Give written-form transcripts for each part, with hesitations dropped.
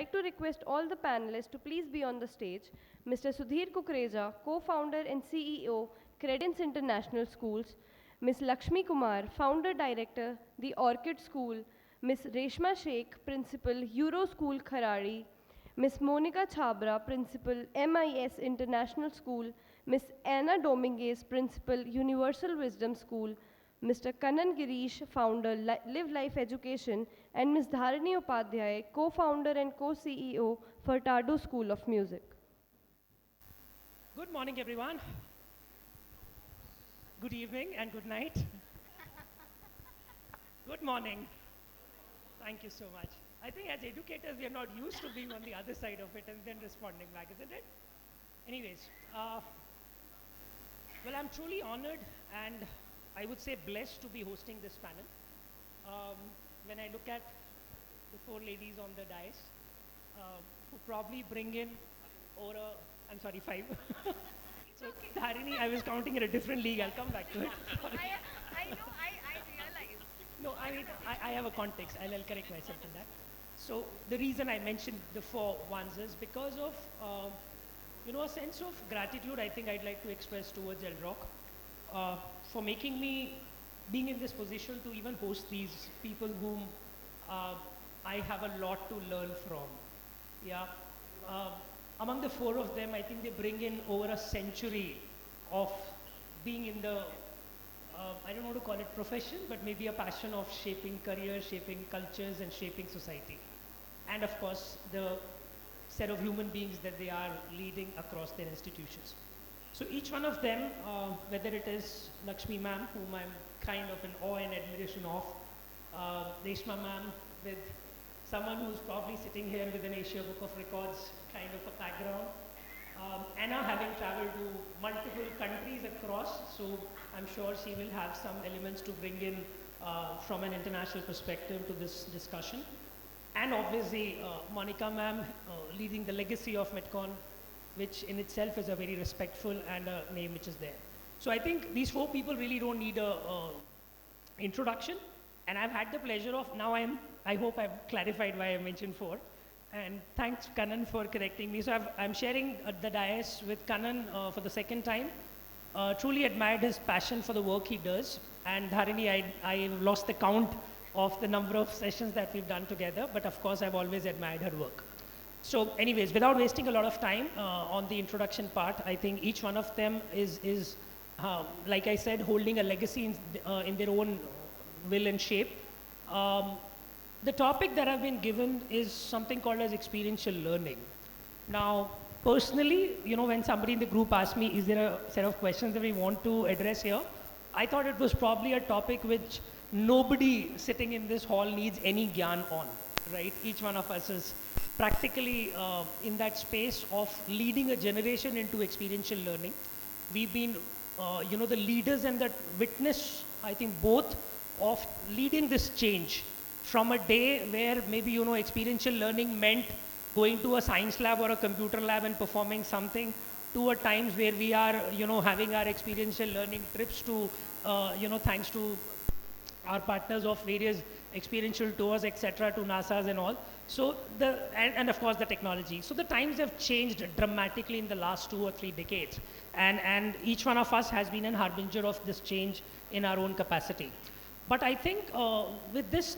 I'd like to request all the panelists to please be on the stage. Mr. Sudhir Kukreja, co-founder and CEO, Credence International Schools; Ms. Lakshmi Kumar, founder director, The Orchid School; Ms. Reshma Sheikh, principal, Euro School Kharari; Ms. Monica Chabra, principal, MIS International School; Ms. Anna Dominguez, principal, Universal Wisdom School; Mr. Kanan Girish, founder, Live Life Education; and Ms. Dharani Upadhyay, co-founder and co-CEO for Tardu School of Music. Good morning, everyone. Good evening and good night. Good morning. Thank you so much. I think as educators, we are not used to being on the other side of it and then responding back, isn't it? Anyways, well, I'm truly honored and I would say blessed to be hosting this panel. When I look at the four ladies on the dais, who probably bring in over I'm sorry, five. So, okay. Dharini, I was counting in a different league. I'll come back to it. I know, I realize. No, I mean, I have a context. I'll correct myself in that. So the reason I mentioned the four ones is because of, a sense of gratitude I think I'd like to express towards LROC for making me being in this position to even host these people whom I have a lot to learn from. Yeah. Among the four of them, I think they bring in over a century of being in the, I don't know to call it profession, but maybe a passion of shaping careers, shaping cultures, and shaping society. And of course, the set of human beings that they are leading across their institutions. So each one of them, whether it is Lakshmi ma'am, whom I'm kind of in awe and admiration of, Reshma ma'am, with someone who's probably sitting here with an Asia Book of Records kind of a background. Anna having traveled to multiple countries across, so I'm sure she will have some elements to bring in from an international perspective to this discussion. And obviously, Monica ma'am leading the legacy of Metcon, which in itself is a very respectful and a name which is there. So I think these four people really don't need a introduction. And I've had the pleasure of, I hope I've clarified why I mentioned four. And thanks Kanan for correcting me. So I'm sharing the dais with Kanan for the second time. Truly admired his passion for the work he does. And Dharini, I lost the count of the number of sessions that we've done together, but of course I've always admired her work. So anyways, without wasting a lot of time on the introduction part, I think each one of them is like I said, holding a legacy in their own will and shape. The topic that I've been given is something called as experiential learning. Now, personally, when somebody in the group asked me, is there a set of questions that we want to address here? I thought it was probably a topic which nobody sitting in this hall needs any gyan on, right? Each one of us is practically in that space of leading a generation into experiential learning. We've been, the leaders and the witness, I think both, of leading this change from a day where maybe, experiential learning meant going to a science lab or a computer lab and performing something, to a times where we are, having our experiential learning trips to, thanks to our partners of various experiential tours, etc., to NASA's and all. So and of course the technology. So the times have changed dramatically in the last 2 or 3 decades. And each one of us has been an harbinger of this change in our own capacity. But I think with this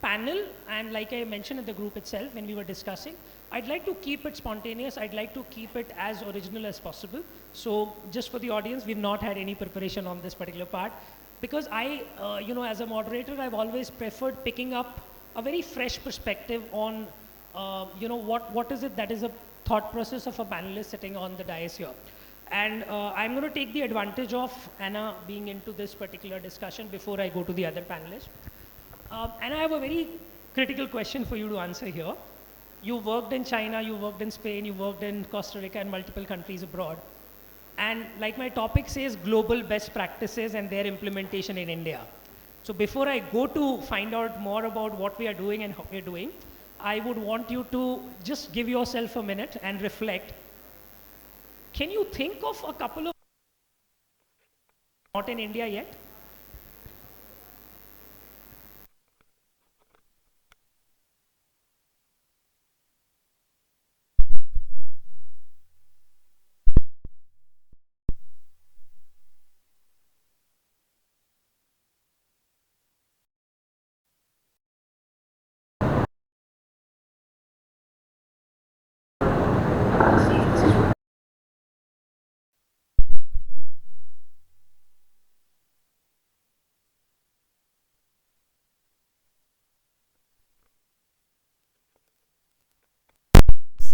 panel, and like I mentioned in the group itself when we were discussing, I'd like to keep it spontaneous. I'd like to keep it as original as possible. So just for the audience, we've not had any preparation on this particular part. Because I, as a moderator, I've always preferred picking up a very fresh perspective on, what is it that is a thought process of a panelist sitting on the dais here. And I'm going to take the advantage of Anna being into this particular discussion before I go to the other panelists. And I have a very critical question for you to answer here. You worked in China, you worked in Spain, you worked in Costa Rica and multiple countries abroad. And like my topic says, global best practices and their implementation in India. So before I go to find out more about what we are doing and how we are doing, I would want you to just give yourself a minute and reflect. Can you think of a couple of not in India yet?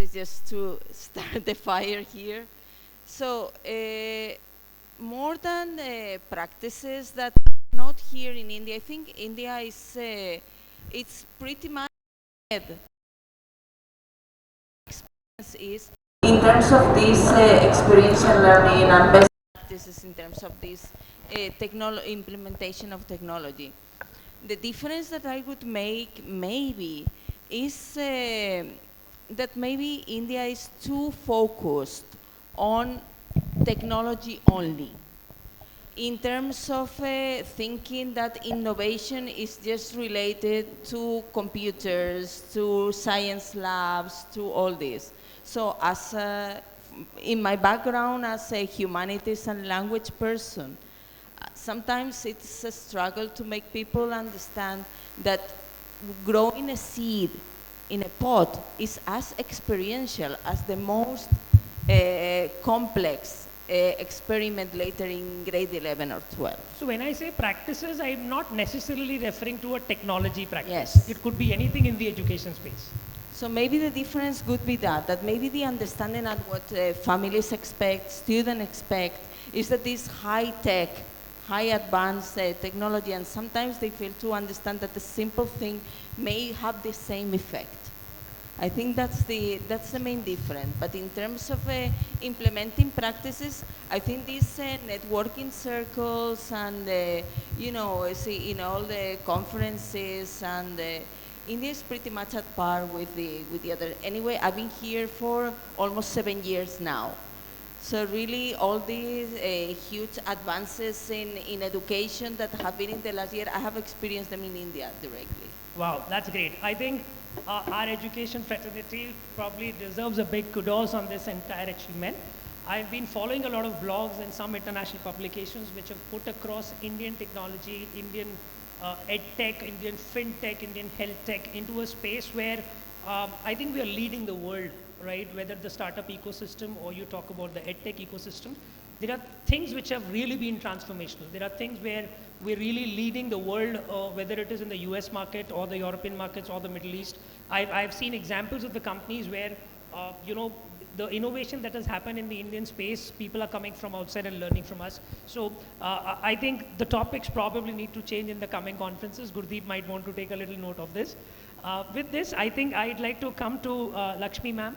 is just to start the fire here. So, more than practices that are not here in India, I think India is, it's pretty much ahead. Experience is in terms of this experiential learning and best practices in terms of this implementation of technology. The difference that I would make maybe is that maybe India is too focused on technology only, in terms of thinking that innovation is just related to computers, to science labs, to all this. So as in my background as a humanities and language person, sometimes it's a struggle to make people understand that growing a seed in a pot is as experiential as the most complex experiment later in grade 11 or 12. So when I say practices, I'm not necessarily referring to a technology practice. Yes. It could be anything in the education space. So maybe the difference could be that maybe the understanding of what families expect, students expect, is that this high-tech, high advanced technology, and sometimes they fail to understand that the simple thing may have the same effect. I think that's the main difference. But in terms of implementing practices, I think these networking circles and you know, see in all the conferences and India is pretty much at par with the other. Anyway, I've been here for almost 7 years now. So really all these huge advances in education that have been in the last year, I have experienced them in India directly. Wow, that's great. I think our education fraternity probably deserves a big kudos on this entire achievement. I've been following a lot of blogs and some international publications which have put across Indian technology, Indian edtech, Indian fintech, Indian health tech into a space where I think we are leading the world, right? Whether the startup ecosystem or you talk about the edtech ecosystem, there are things which have really been transformational. There are things where we're really leading the world, whether it is in the US market or the European markets or the Middle East. I've seen examples of the companies where, you know, the innovation that has happened in the Indian space, people are coming from outside and learning from us. So I think the topics probably need to change in the coming conferences. Gurdeep might want to take a little note of this. With this, I think I'd like to come to Lakshmi ma'am.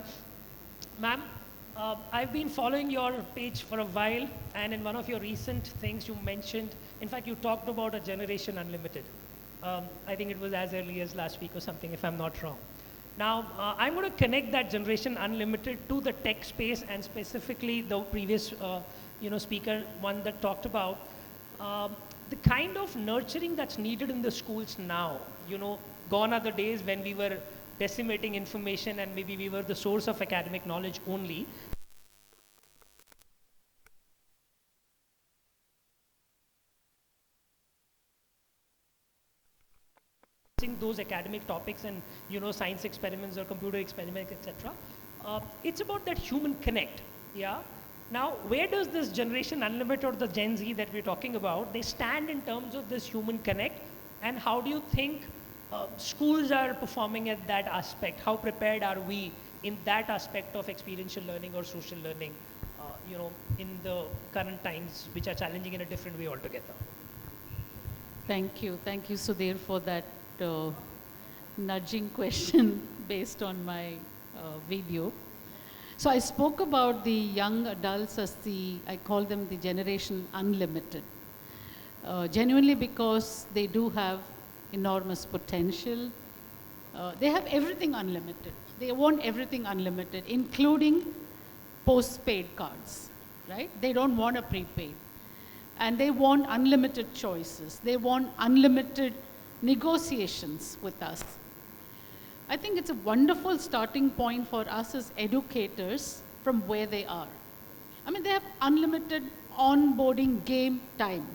Ma'am, I've been following your page for a while, and in one of your recent things you mentioned, in fact, you talked about a generation unlimited. I think it was as early as last week or something, if I'm not wrong. Now, I'm going to connect that generation unlimited to the tech space and specifically the previous speaker, one that talked about the kind of nurturing that's needed in the schools now. You know, gone are the days when we were decimating information and maybe we were the source of academic knowledge only. Those academic topics and science experiments or computer experiments, etc. It's about that human connect. Yeah. Now, where does this generation unlimited or the Gen Z that we're talking about, they stand in terms of this human connect, and how do you think schools are performing at that aspect? How prepared are we in that aspect of experiential learning or social learning, in the current times, which are challenging in a different way altogether? Thank you, Sudhir, for that nudging question based on my video. So I spoke about the young adults as I call them the generation unlimited. Genuinely because they do have enormous potential. They have everything unlimited. They want everything unlimited, including postpaid cards, right? They don't want a prepaid. And they want unlimited choices. They want unlimited negotiations with us. I think it's a wonderful starting point for us as educators from where they are. I mean, they have unlimited onboarding game time.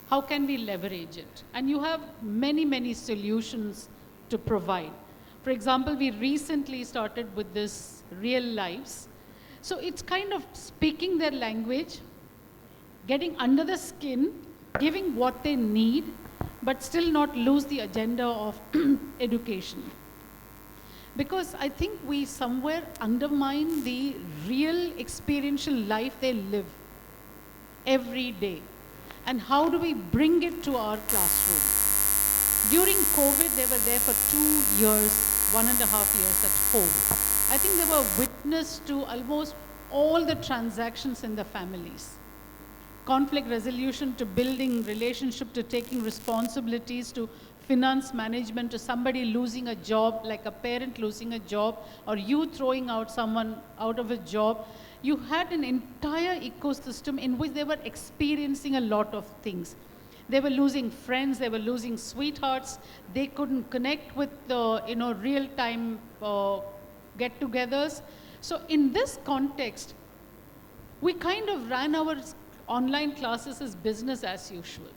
How can we leverage it? And you have many, many solutions to provide. For example, we recently started with this Real Lives. So it's kind of speaking their language, getting under the skin, giving what they need, but still not lose the agenda of education. Because I think we somewhere undermine the real experiential life they live every day. And how do we bring it to our classroom? During COVID, they were there for 2 years, 1.5 years at home. I think they were witness to almost all the transactions in the families. Conflict resolution to building relationship to taking responsibilities to finance management to somebody losing a job, like a parent losing a job, or you throwing out someone out of a job. You had an entire ecosystem in which they were experiencing a lot of things. They were losing friends, they were losing sweethearts, they couldn't connect with real-time get-togethers. So in this context, we kind of ran our online classes as business as usual.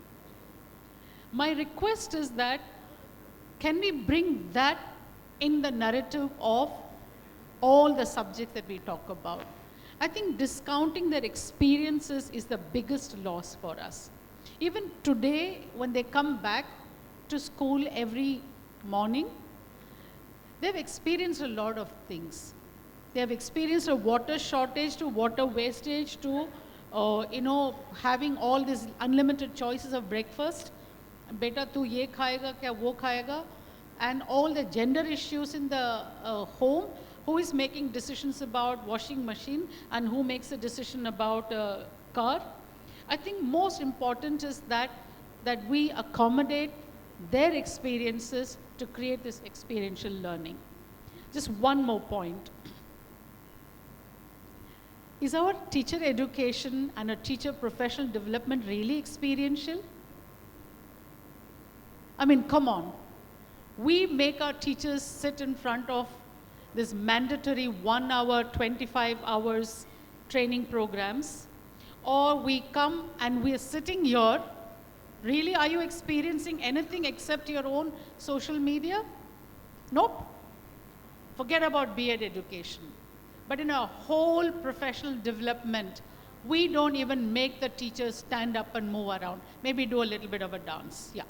My request is that, can we bring that in the narrative of all the subjects that we talk about? I think discounting their experiences is the biggest loss for us. Even today, when they come back to school every morning, they've experienced a lot of things. They have experienced a water shortage to water wastage to, having all these unlimited choices of breakfast. Beta tu ye khayega, kya wo khayega, and all the gender issues in the home. Who is making decisions about washing machine and who makes a decision about car? I think most important is that we accommodate their experiences to create this experiential learning. Just one more point. Is our teacher education and our teacher professional development really experiential? I mean, come on. We make our teachers sit in front of this mandatory 1 hour, 25 hours training programs, or we come and we are sitting here. Really, are you experiencing anything except your own social media? Nope. Forget about B.Ed education. But in our whole professional development, we don't even make the teachers stand up and move around. Maybe do a little bit of a dance, yeah.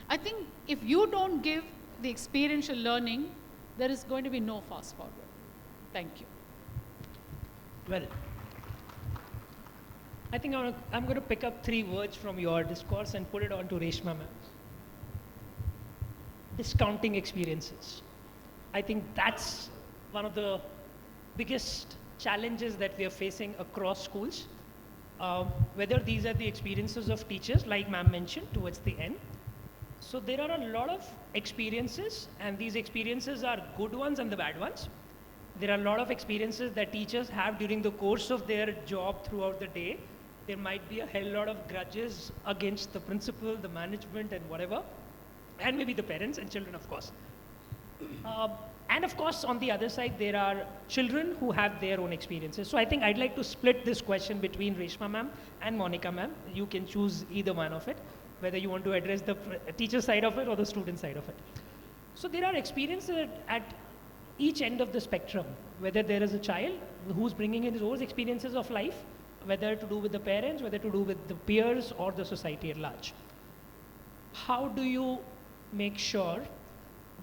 I think if you don't give the experiential learning, there is going to be no fast forward. Thank you. Well, I think I'm going to pick up 3 words from your discourse and put it on to Reshma ma'am. Discounting experiences. I think that's one of the biggest challenges that we are facing across schools. Whether these are the experiences of teachers, like ma'am mentioned towards the end. So there are a lot of experiences, and these experiences are good ones and the bad ones. There are a lot of experiences that teachers have during the course of their job throughout the day. There might be a hell lot of grudges against the principal, the management, and whatever, and maybe the parents and children, of course. And of course, on the other side, there are children who have their own experiences. So I think I'd like to split this question between Reshma ma'am and Monica ma'am. You can choose either one of it, whether you want to address the teacher side of it or the student side of it. So there are experiences at each end of the spectrum, whether there is a child who's bringing in his own experiences of life, whether to do with the parents, whether to do with the peers or the society at large. How do you make sure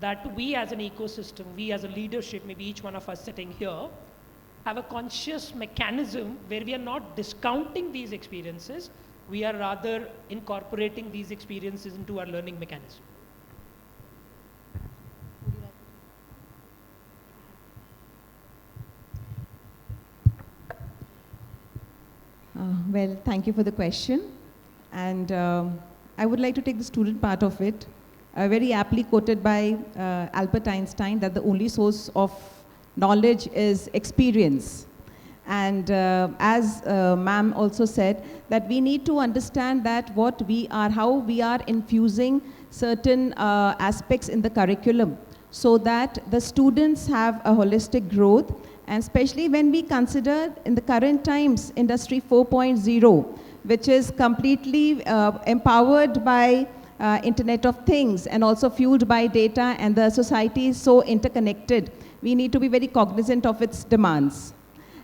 that we as an ecosystem, we as a leadership, maybe each one of us sitting here, have a conscious mechanism where we are not discounting these experiences, we are rather incorporating these experiences into our learning mechanism? Well, thank you for the question. And I would like to take the student part of it. Very aptly quoted by Albert Einstein, that the only source of knowledge is experience. And as ma'am also said, that we need to understand that what we are, how we are infusing certain aspects in the curriculum so that the students have a holistic growth. And especially when we consider in the current times, Industry 4.0, which is completely empowered by Internet of Things and also fueled by data, and the society is so interconnected, we need to be very cognizant of its demands.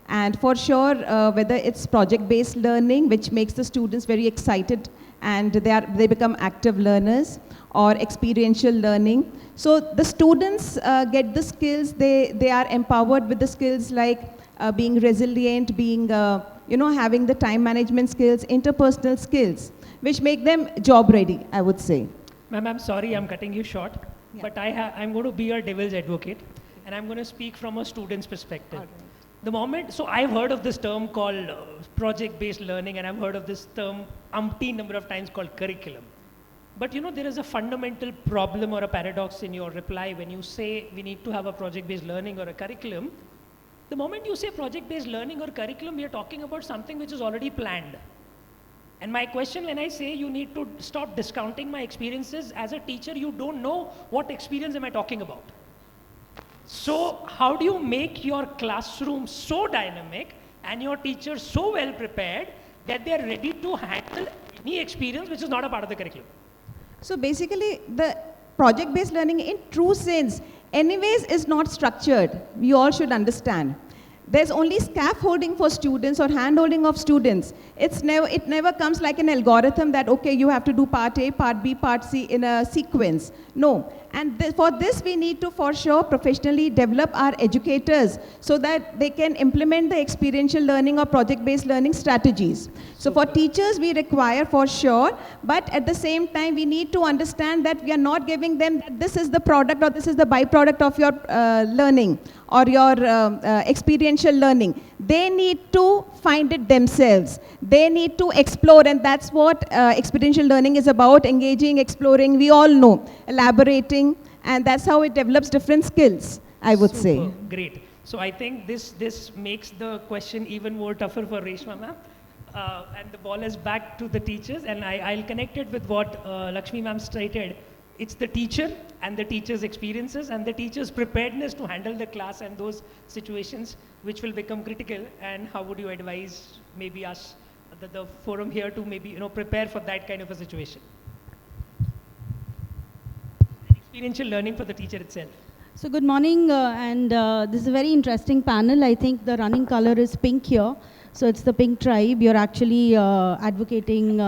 And for sure, whether it's project-based learning, which makes the students very excited and they become active learners, or experiential learning. So the students get the skills, they are empowered with the skills like being resilient, being, having the time management skills, interpersonal skills, which make them job ready, I would say. Ma'am, I'm sorry I'm cutting you short, but I'm going to be your devil's advocate, and I'm going to speak from a student's perspective. So I've heard of this term called project-based learning, and I've heard of this term umpteen number of times called curriculum. But there is a fundamental problem or a paradox in your reply when you say we need to have a project-based learning or a curriculum. The moment you say project-based learning or curriculum, we are talking about something which is already planned. And my question when I say you need to stop discounting my experiences, as a teacher, you don't know what experience am I talking about. So how do you make your classroom so dynamic and your teachers so well prepared that they are ready to handle any experience which is not a part of the curriculum? So basically, the project-based learning in true sense, anyways, is not structured. We all should understand. There's only scaffolding for students or hand-holding of students. It never comes like an algorithm that, okay, you have to do part A, part B, part C in a sequence. No. And for this, we need to, for sure, professionally develop our educators so that they can implement the experiential learning or project-based learning strategies. So for teachers, we require for sure, but at the same time, we need to understand that we are not giving them that this is the product or this is the byproduct of your learning or your experiential learning. They need to find it themselves. They need to explore, and that's what experiential learning is about: engaging, exploring, we all know, elaborating, and that's how it develops different skills, I would say. Great. So I think this makes the question even more tougher for Reshma ma'am. And the ball is back to the teachers, and I'll connect it with what Lakshmi ma'am stated. It's the teacher and the teacher's experiences and the teacher's preparedness to handle the class and those situations which will become critical. And how would you advise maybe us, the forum here, to maybe prepare for that kind of a situation? Experiential learning for the teacher itself. So good morning, and this is a very interesting panel. I think the running color is pink here. So it's the pink tribe. You're actually advocating,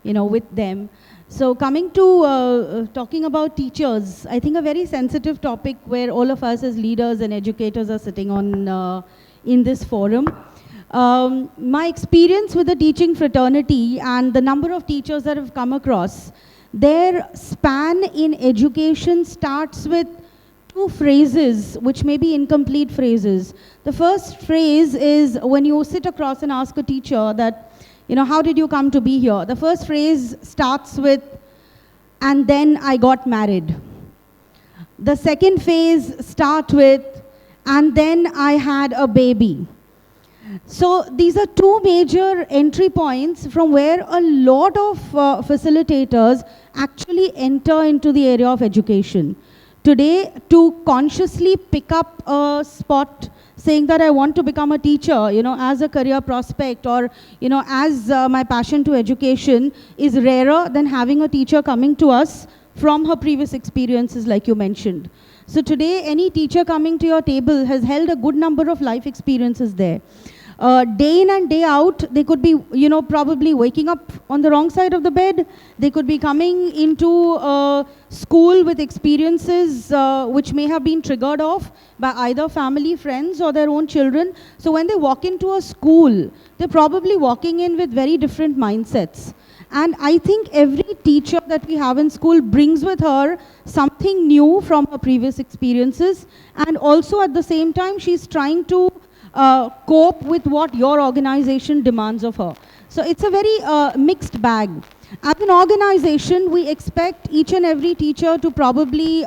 with them. So coming to talking about teachers, I think a very sensitive topic where all of us as leaders and educators are sitting on in this forum. My experience with the teaching fraternity and the number of teachers that have come across, their span in education starts with two phrases, which may be incomplete phrases. The first phrase is when you sit across and ask a teacher that, how did you come to be here? The first phrase starts with, and then I got married. The second phase starts with, and then I had a baby. So these are two major entry points from where a lot of facilitators actually enter into the area of education. Today, to consciously pick up a spot saying that I want to become a teacher, as a career prospect, or, as my passion to education, is rarer than having a teacher coming to us from her previous experiences, like you mentioned. So today, any teacher coming to your table has held a good number of life experiences there. Day in and day out, they could be, probably waking up on the wrong side of the bed. They could be coming into school with experiences which may have been triggered off by either family, friends, or their own children. So when they walk into a school, they're probably walking in with very different mindsets. And I think every teacher that we have in school brings with her something new from her previous experiences. And also at the same time, she's trying to cope with what your organization demands of her. So it's a very mixed bag. As an organization, we expect each and every teacher to probably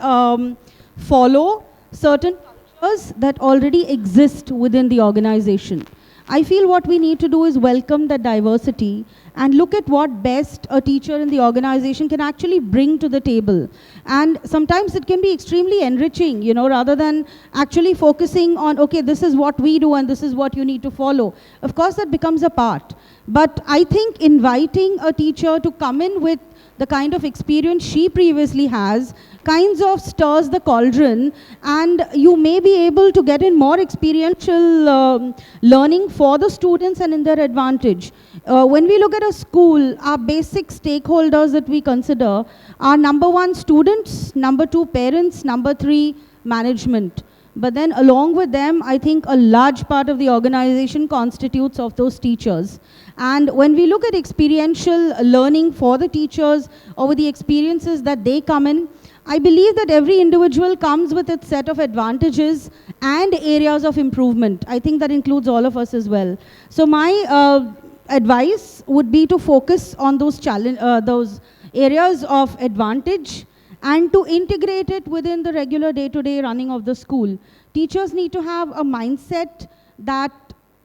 follow certain cultures that already exist within the organization. I feel what we need to do is welcome that diversity and look at what best a teacher in the organization can actually bring to the table. And sometimes it can be extremely enriching, rather than actually focusing on, okay, this is what we do and this is what you need to follow. Of course, that becomes a part. But I think inviting a teacher to come in with the kind of experience she previously has kinds of stirs the cauldron, and you may be able to get in more experiential learning for the students and in their advantage. When we look at a school, our basic stakeholders that we consider are number one, students, number two, parents, number three, management. But then along with them, I think a large part of the organization constitutes of those teachers. And when we look at experiential learning for the teachers over the experiences that they come in, I believe that every individual comes with its set of advantages and areas of improvement. I think that includes all of us as well. So my advice would be to focus on those those areas of advantage and to integrate it within the regular day-to-day running of the school. Teachers need to have a mindset that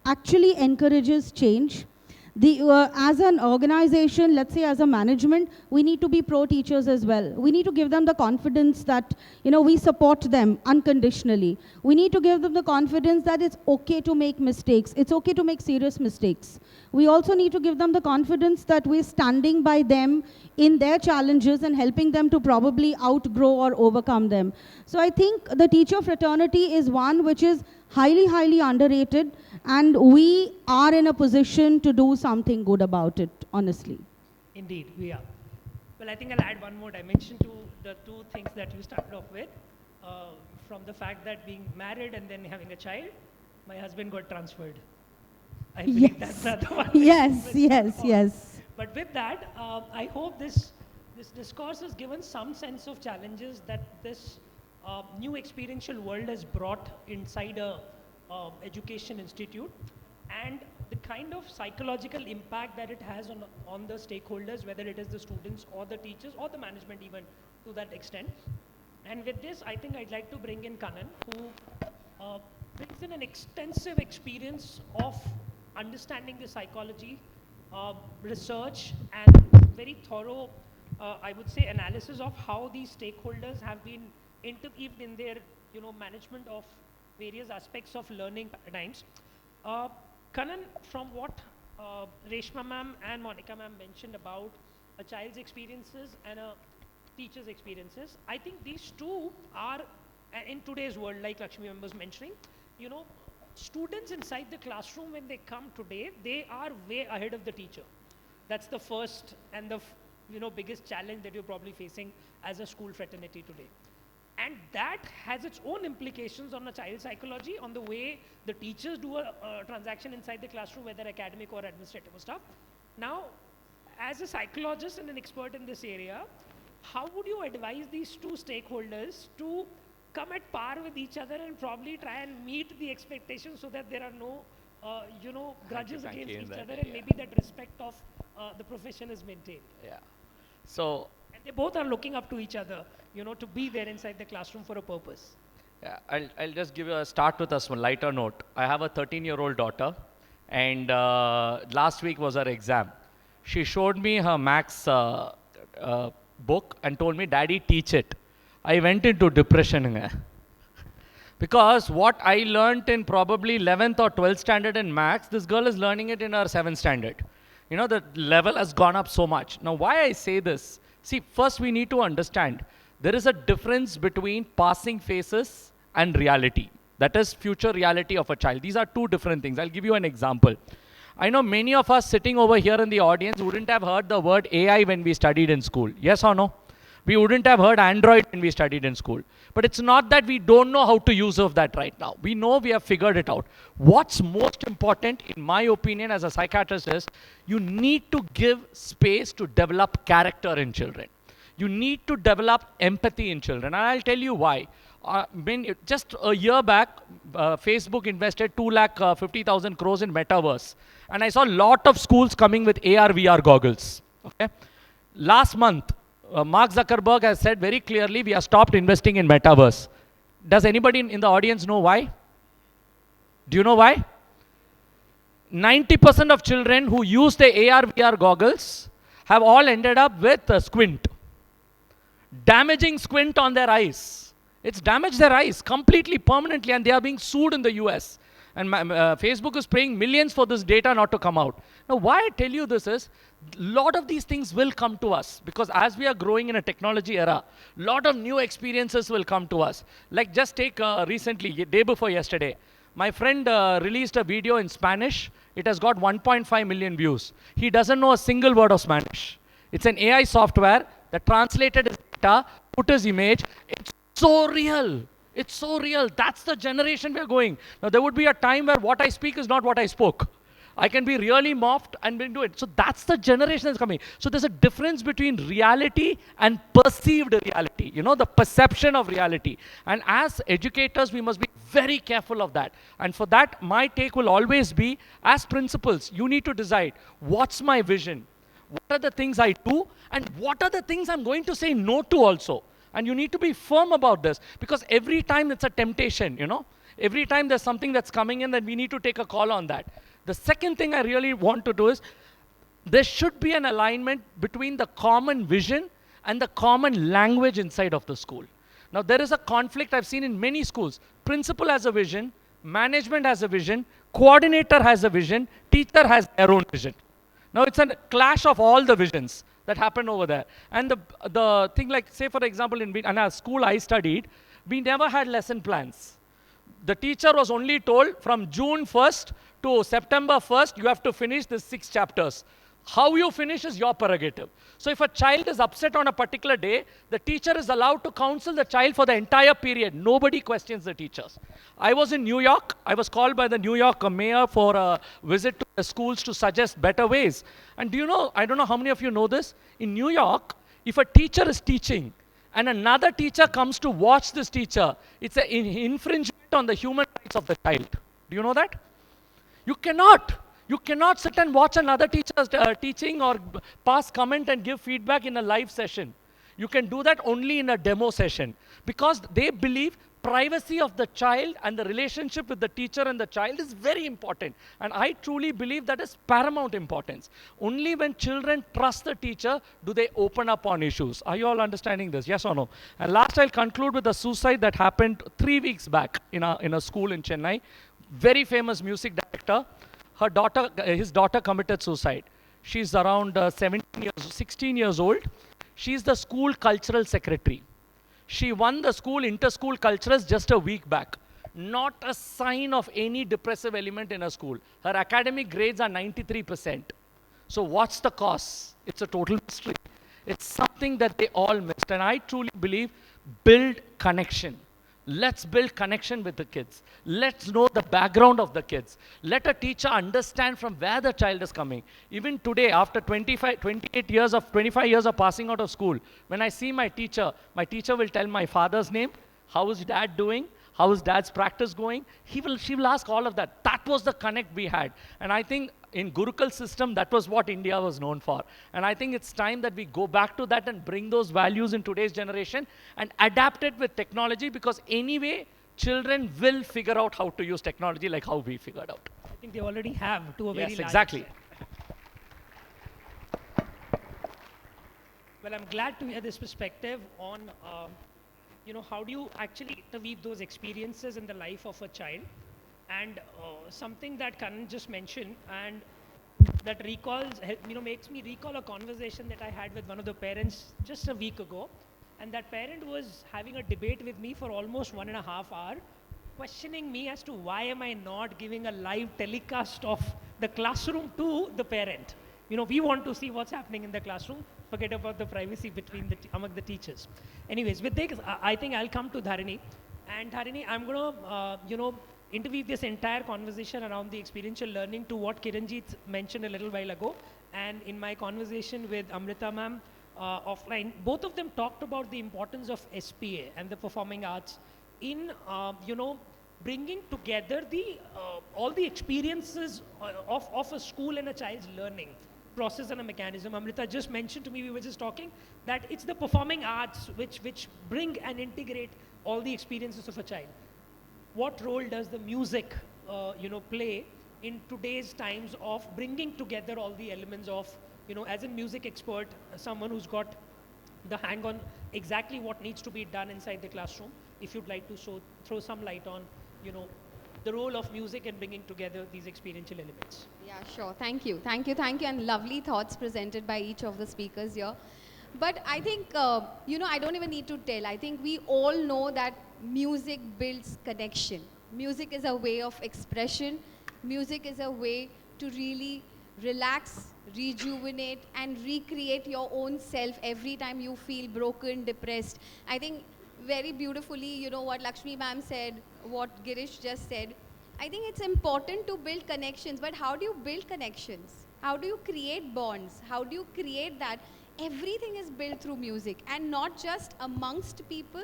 actually encourages change. As an organization, let's say as a management, we need to be pro-teachers as well. We need to give them the confidence that, we support them unconditionally. We need to give them the confidence that it's okay to make mistakes. It's okay to make serious mistakes. We also need to give them the confidence that we're standing by them in their challenges and helping them to probably outgrow or overcome them. So I think the teacher fraternity is one which is highly, highly underrated, and we are in a position to do something good about it, honestly. Indeed, we are. Well, I think I'll add one more dimension to the two things that you started off with. From the fact that being married and then having a child, my husband got transferred. I believe that's the other one. Yes. But with that, I hope this discourse has given some sense of challenges that this new experiential world has brought inside a education institute, and the kind of psychological impact that it has on the stakeholders, whether it is the students or the teachers or the management even to that extent. And with this, I think I'd like to bring in Kanan, who brings in an extensive experience of understanding the psychology, research, and very thorough, I would say, analysis of how these stakeholders have been interweaved in their management of various aspects of learning paradigms. Kanan, from what Reshma ma'am and Monica ma'am mentioned about a child's experiences and a teacher's experiences, I think these two are, in today's world, like Lakshmi ma'am was mentioning, students inside the classroom, when they come today, they are way ahead of the teacher. That's the first and the biggest challenge that you're probably facing as a school fraternity today. And that has its own implications on a child's psychology, on the way the teachers do a transaction inside the classroom, whether academic or administrative or stuff. Now, as a psychologist and an expert in this area, how would you advise these two stakeholders to come at par with each other and probably try and meet the expectations so that there are no, grudges against each other, and maybe that respect of the profession is maintained? Yeah. So, and they both are looking up to each other, to be there inside the classroom for a purpose. yeah, I'll just give you a start with a lighter note. I have a 13-year-old daughter, and last week was her exam. She showed me her maths book and told me, "Daddy, teach it." I went into depression. Because what I learned in probably 11th or 12th standard in maths, this girl is learning it in her 7th standard. The level has gone up so much. Now, why I say this? See, first we need to understand there is a difference between passing phases and reality. That is future reality of a child. These are two different things. I'll give you an example. I know many of us sitting over here in the audience wouldn't have heard the word AI when we studied in school. Yes or no? We wouldn't have heard Android when we studied in school. But it's not that we don't know how to use of that right now. We know, we have figured it out. What's most important, in my opinion, as a psychiatrist, is you need to give space to develop character in children. You need to develop empathy in children. And I'll tell you why. Just a year back, Facebook invested 250,000 crores in metaverse. And I saw a lot of schools coming with AR, VR goggles. Okay? Last month, Mark Zuckerberg has said very clearly, we have stopped investing in metaverse. Does anybody in the audience know why? Do you know why? 90% of children who use the AR, VR goggles have all ended up with a squint. Damaging squint on their eyes. It's damaged their eyes completely, permanently, and they are being sued in the US. And Facebook is paying millions for this data not to come out. Now, why I tell you this is, a lot of these things will come to us, because as we are growing in a technology era, a lot of new experiences will come to us. Like just take recently, day before yesterday, My friend released a video in Spanish. It has got 1.5 million views. He doesn't know a single word of Spanish. It's an AI software that translated his data, put his image. It's so real. It's so real. That's the generation we're going. Now, there would be a time where what I speak is not what I spoke. I can be really morphed and do it. So that's the generation that's coming. So there's a difference between reality and perceived reality, you know, the perception of reality. And as educators, we must be very careful of that. And for that, my take will always be, as principals, you need to decide, what's my vision? What are the things I do? And what are the things I'm going to say no to also? And you need to be firm about this, because every time it's a temptation, you know. Every time there's something that's coming in, then we need to take a call on that. The second thing I really want to do is, there should be an alignment between the common vision and the common language inside of the school. Now, there is a conflict I've seen in many schools. Principal has a vision, management has a vision, coordinator has a vision, teacher has their own vision. Now, it's a clash of all the visions that happen over there. And the thing, like, say for example, in a school I studied, we never had lesson plans. The teacher was only told from June 1st to September 1st, you have to finish the 6 chapters. How you finish is your prerogative. So if a child is upset on a particular day, the teacher is allowed to counsel the child for the entire period. Nobody questions the teachers. I was in New York. I was called by the New York mayor for a visit to the schools to suggest better ways. And do you know, I don't know how many of you know this, in New York, if a teacher is teaching and another teacher comes to watch this teacher, it's an infringement on the human rights of the child. Do you know that? You cannot. You cannot sit and watch another teacher's teaching or pass comment and give feedback in a live session. You can do that only in a demo session, because they believe privacy of the child and the relationship with the teacher and the child is very important. And I truly believe that is paramount importance. Only when children trust the teacher do they open up on issues. Are you all understanding this? Yes or no? And last, I'll conclude with a suicide that happened 3 weeks back in a school in Chennai. Very famous music director. His daughter committed suicide. She's around 16 years old. She's the school cultural secretary. She won the school inter-school cultures just a week back. Not a sign of any depressive element in her school. Her academic grades are 93%. So what's the cause? It's a total mystery. It's something that they all missed. And I truly believe, build connection. Let's build connection with the kids. Let's know the background of the kids. Let a teacher understand from where the child is coming. Even today, after 25 years of passing out of school, when I see my teacher will tell my father's name, how is dad doing, how is dad's practice going. She will ask all of that. That was the connect we had. And I think in Gurukul system, that was what India was known for. And I think it's time that we go back to that and bring those values in today's generation and adapt it with technology, because anyway, children will figure out how to use technology like how we figured out. I think they already have to a very large exactly. extent. Well, I'm glad to hear this perspective on, how do you actually interweave those experiences in the life of a child. And something that Karan just mentioned, and that makes me recall a conversation that I had with one of the parents just a week ago. And that parent was having a debate with me for almost 1.5 hours, questioning me as to why am I not giving a live telecast of the classroom to the parent. We want to see what's happening in the classroom. Forget about the privacy among the teachers. Anyways, with this, I think I'll come to Dharini. And Dharini, I'm going to, interweave this entire conversation around the experiential learning to what Kiranjit mentioned a little while ago. And in my conversation with Amrita ma'am offline, both of them talked about the importance of SPA and the performing arts in, bringing together all the experiences of a school and a child's learning process and a mechanism. Amrita just mentioned to me, we were just talking, that it's the performing arts which bring and integrate all the experiences of a child. What role does the music, play in today's times of bringing together all the elements of, as a music expert, someone who's got the hang on exactly what needs to be done inside the classroom, if you'd like to throw some light on, the role of music in bringing together these experiential elements. Yeah, sure. Thank you. And lovely thoughts presented by each of the speakers here. But I think, I don't even need to tell. I think we all know that music builds connection. Music is a way of expression. Music is a way to really relax, rejuvenate, and recreate your own self every time you feel broken, depressed. I think very beautifully, you know, what Lakshmi ma'am said, what Girish just said. I think it's important to build connections, but how do you build connections? How do you create bonds? How do you create that? Everything is built through music, and not just amongst people,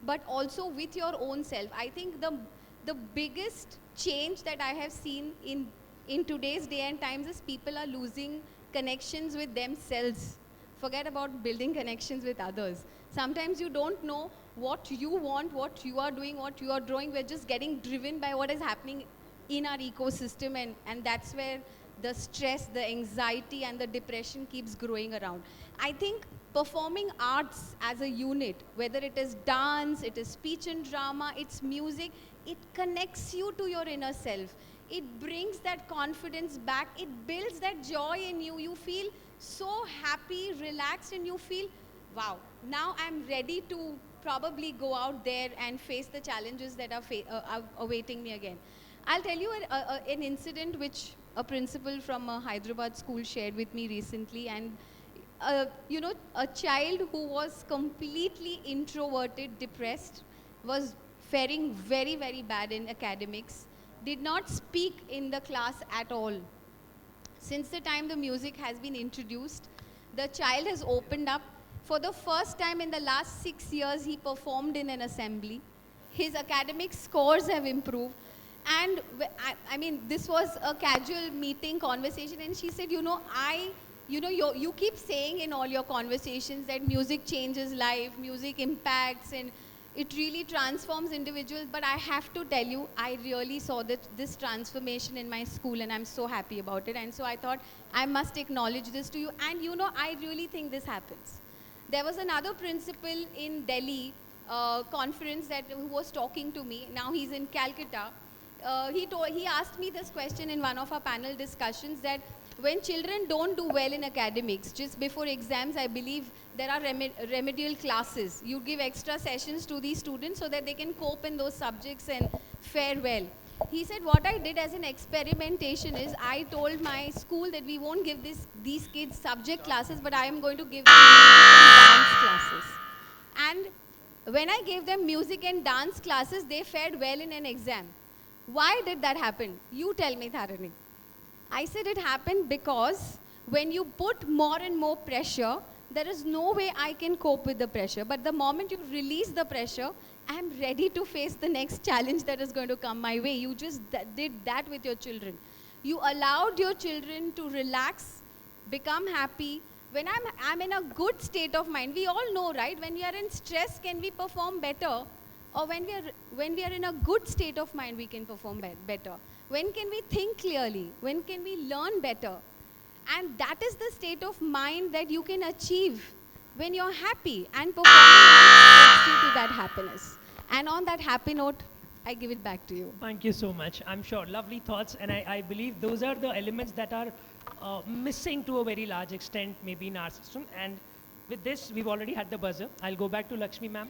but also with your own self. I think the biggest change that I have seen in today's day and times is people are losing connections with themselves. Forget about building connections with others. Sometimes you don't know what you want, what you are doing, what you are drawing. We're just getting driven by what is happening in our ecosystem, and that's where the stress, the anxiety, and the depression keeps growing around. I think performing arts as a unit, whether it is dance, it is speech and drama, it's music, it connects you to your inner self. It brings that confidence back. It builds that joy in you. You feel so happy, relaxed, and you feel, wow, now I'm ready to probably go out there and face the challenges that are awaiting me again. I'll tell you an incident which a principal from a Hyderabad school shared with me recently, and you know, a child who was completely introverted, depressed, was faring very, very bad in academics, did not speak in the class at all. Since the time the music has been introduced, the child has opened up. For the first time in the last 6 years, he performed in an assembly. His academic scores have improved. And I mean, this was a casual meeting conversation, and she said, you know, you keep saying in all your conversations that music changes life, music impacts, and it really transforms individuals. But I have to tell you, I really saw this transformation in my school, and I'm so happy about it. And so I thought I must acknowledge this to you. And you know, I really think this happens. There was another principal in Delhi conference who was talking to me. Now he's in Calcutta. He asked me this question in one of our panel discussions, that when children don't do well in academics, just before exams, I believe there are remedial classes. You give extra sessions to these students so that they can cope in those subjects and fare well. He said, what I did as an experimentation is I told my school that we won't give these kids subject classes, but I am going to give them music and dance classes. And when I gave them music and dance classes, they fared well in an exam. Why did that happen? You tell me, Tharani. I said it happened because when you put more and more pressure, there is no way I can cope with the pressure. But the moment you release the pressure, I'm ready to face the next challenge that is going to come my way. You just did that with your children. You allowed your children to relax, become happy. When I'm in a good state of mind, we all know, right? When we are in stress, can we perform better? Or when we are in a good state of mind, we can perform better. When can we think clearly? When can we learn better? And that is the state of mind that you can achieve when you're happy, and performing takes you to that happiness. And on that happy note, I give it back to you. Thank you so much. I'm sure, lovely thoughts, and I believe those are the elements that are missing to a very large extent maybe in our system. And with this, we've already had the buzzer. I'll go back to Lakshmi ma'am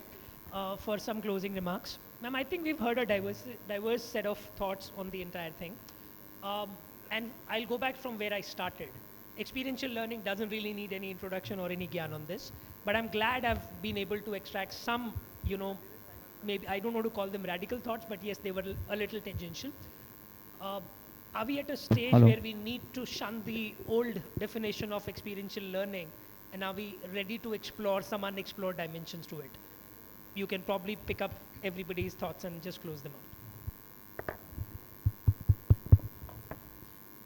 for some closing remarks. Ma'am, I think we've heard a diverse set of thoughts on the entire thing. And I'll go back from where I started. Experiential learning doesn't really need any introduction or any gyan on this, but I'm glad I've been able to extract some, you know, maybe I don't want to call them radical thoughts, but yes, they were a little tangential. Are we at a stage where we need to shun the old definition of experiential learning, and are we ready to explore some unexplored dimensions to it? You can probably pick up everybody's thoughts and just close them out.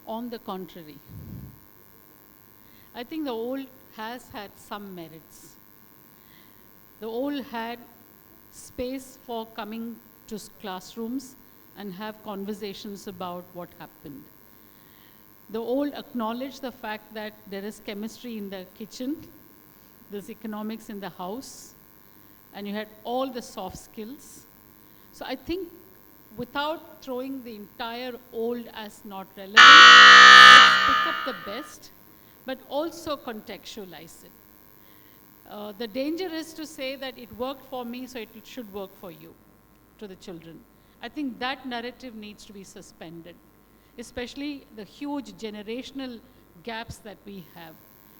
On the contrary, I think the old has had some merits. The old had space for coming to classrooms and have conversations about what happened. The old acknowledged the fact that there is chemistry in the kitchen, there's economics in the house, and you had all the soft skills. So I think without throwing the entire old as not relevant, let's pick up the best, but also contextualize it. The danger is to say that it worked for me, so it should work for you, to the children. I think that narrative needs to be suspended, especially the huge generational gaps that we have.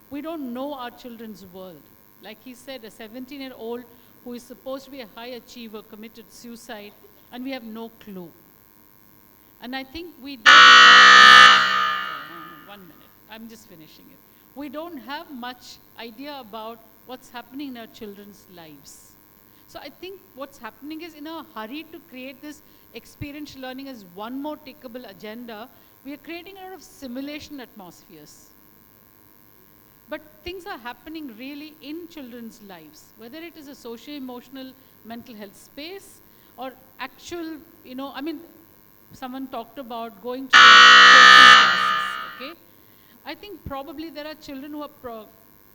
We don't know our children's world. Like he said, a 17-year-old who is supposed to be a high achiever committed suicide, and we have no clue. And I think we don't have 1 minute, I'm just finishing it. We don't have much idea about what's happening in our children's lives. So I think what's happening is, in a hurry to create this experiential learning as one more tickable agenda, we are creating a lot of simulation atmospheres. But things are happening really in children's lives, whether it is a socio-emotional mental health space or actual, someone talked about going to coaching classes, okay? I think probably there are children who have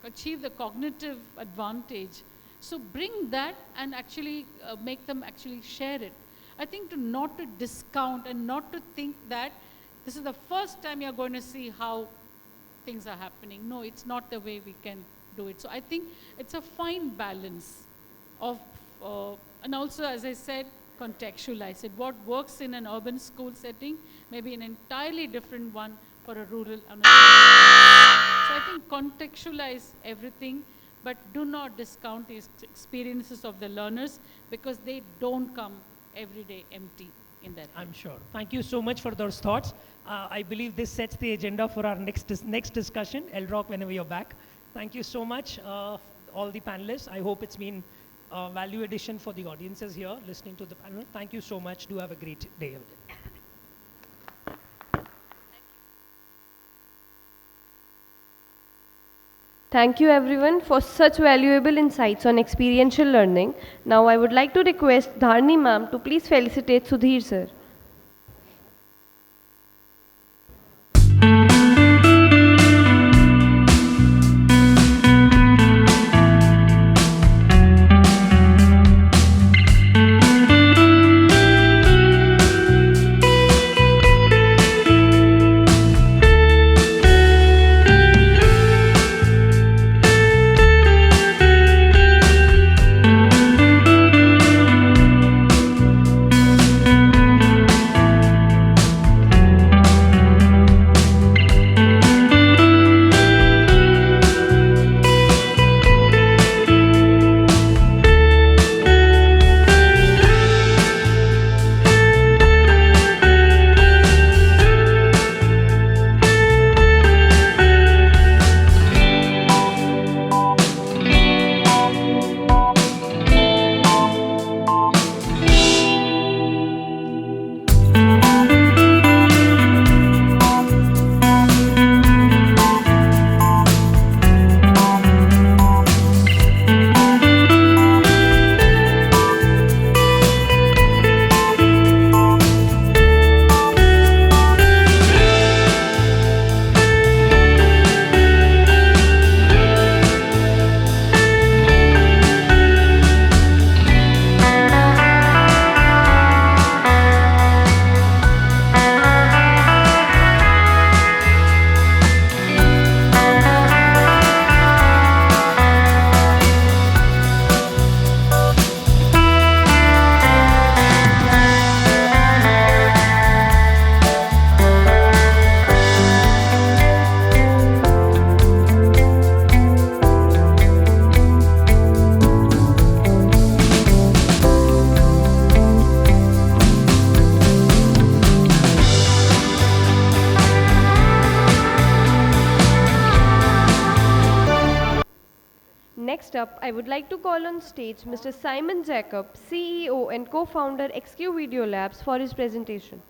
achieved the cognitive advantage. So bring that and actually make them actually share it. I think not to discount and not to think that this is the first time you're going to see how things are happening. No, it's not the way we can do it. So I think it's a fine balance of, and also, as I said, contextualize it. What works in an urban school setting may be an entirely different one for a rural. So I think contextualize everything, but do not discount the experiences of the learners, because they don't come every day empty in their head. I'm sure. Thank you so much for those thoughts. I believe this sets the agenda for our next discussion, Elrock, whenever you're back. Thank you so much, all the panelists. I hope it's been a value addition for the audiences here listening to the panel. Thank you so much. Do have a great day. Thank you everyone for such valuable insights on experiential learning. Now I would like to request Dharni ma'am to please felicitate Sudhir sir. Next up, I would like to call on stage Mr. Simon Jacob, CEO and co-founder XQ Video Labs, for his presentation.